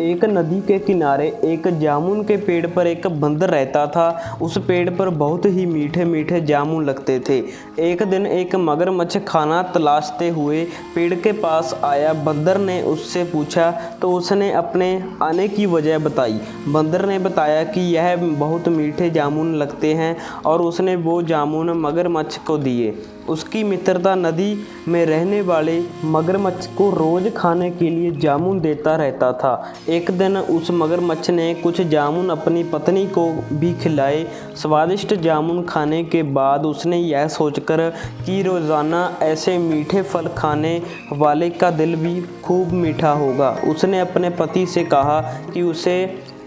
एक नदी के किनारे एक जामुन के पेड़ पर एक बंदर रहता था। उस पेड़ पर बहुत ही मीठे मीठे जामुन लगते थे। एक दिन एक मगरमच्छ खाना तलाशते हुए पेड़ के पास आया। बंदर ने उससे पूछा तो उसने अपने आने की वजह बताई। बंदर ने बताया कि यह बहुत मीठे जामुन लगते हैं और उसने वो जामुन मगरमच्छ को दिए। उसकी मित्रता नदी में रहने वाले मगरमच्छ को रोज खाने के लिए जामुन देता रहता था। एक दिन उस मगरमच्छ ने कुछ जामुन अपनी पत्नी को भी खिलाए। स्वादिष्ट जामुन खाने के बाद उसने यह सोचकर कि रोज़ाना ऐसे मीठे फल खाने वाले का दिल भी खूब मीठा होगा, उसने अपने पति से कहा कि उसे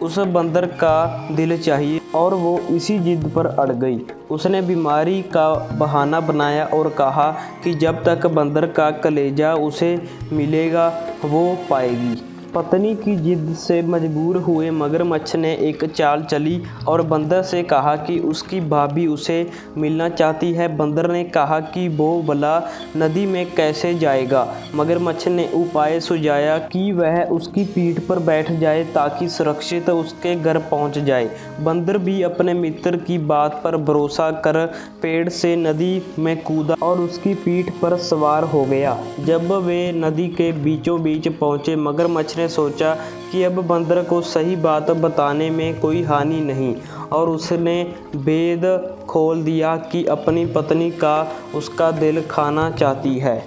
उस बंदर का दिल चाहिए और वो इसी जिद पर अड़ गई। उसने बीमारी का बहाना बनाया और कहा कि जब तक बंदर का कलेजा उसे मिलेगा वो पाएगी। पत्नी की जिद से मजबूर हुए मगरमच्छ ने एक चाल चली और बंदर से कहा कि उसकी भाभी उसे मिलना चाहती है। बंदर ने कहा कि वो भला नदी में कैसे जाएगा। मगरमच्छ ने उपाय सुझाया कि वह उसकी पीठ पर बैठ जाए ताकि सुरक्षित उसके घर पहुंच जाए। बंदर भी अपने मित्र की बात पर भरोसा कर पेड़ से नदी में कूदा और उसकी पीठ पर सवार हो गया। जब वे नदी के बीचों बीच पहुंचे, मगरमच्छ ने सोचा कि अब बंदर को सही बात बताने में कोई हानि नहीं और उसने भेद खोल दिया कि अपनी पत्नी का उसका दिल खाना चाहती है।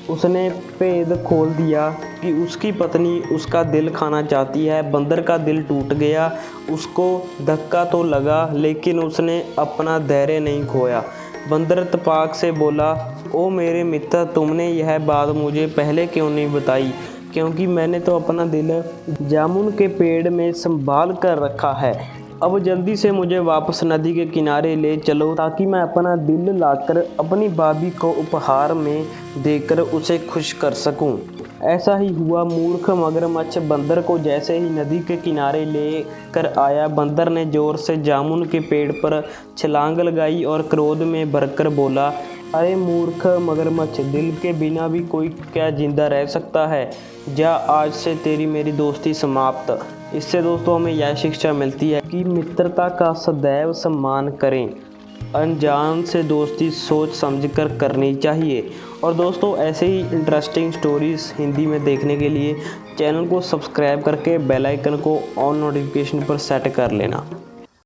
उसने भेद खोल दिया कि उसकी पत्नी उसका दिल खाना चाहती है। बंदर का दिल टूट गया। उसको धक्का तो लगा लेकिन उसने अपना धैर्य नहीं खोया। बंदर इत्तेफाक से बोला, ओ मेरे मित्र, तुमने यह बात मुझे पहले क्यों नहीं बताई? क्योंकि मैंने तो अपना दिल जामुन के पेड़ में संभाल कर रखा है। अब जल्दी से मुझे वापस नदी के किनारे ले चलो ताकि मैं अपना दिल लाकर अपनी भाभी को उपहार में देकर उसे खुश कर सकूं। ऐसा ही हुआ। मूर्ख मगरमच्छ बंदर को जैसे ही नदी के किनारे ले कर आया, बंदर ने जोर से जामुन के पेड़ पर छलांग लगाई और क्रोध में भरकर बोला, अरे मूर्ख मगरमच्छ, दिल के बिना भी कोई क्या जिंदा रह सकता है? जा, आज से तेरी मेरी दोस्ती समाप्त। इससे दोस्तों हमें यह शिक्षा मिलती है कि मित्रता का सदैव सम्मान करें। अनजान से दोस्ती सोच समझकर करनी चाहिए। और दोस्तों ऐसे ही इंटरेस्टिंग स्टोरीज़ हिंदी में देखने के लिए चैनल को सब्सक्राइब करके बेल आइकन को ऑन नोटिफिकेशन पर सेट कर लेना।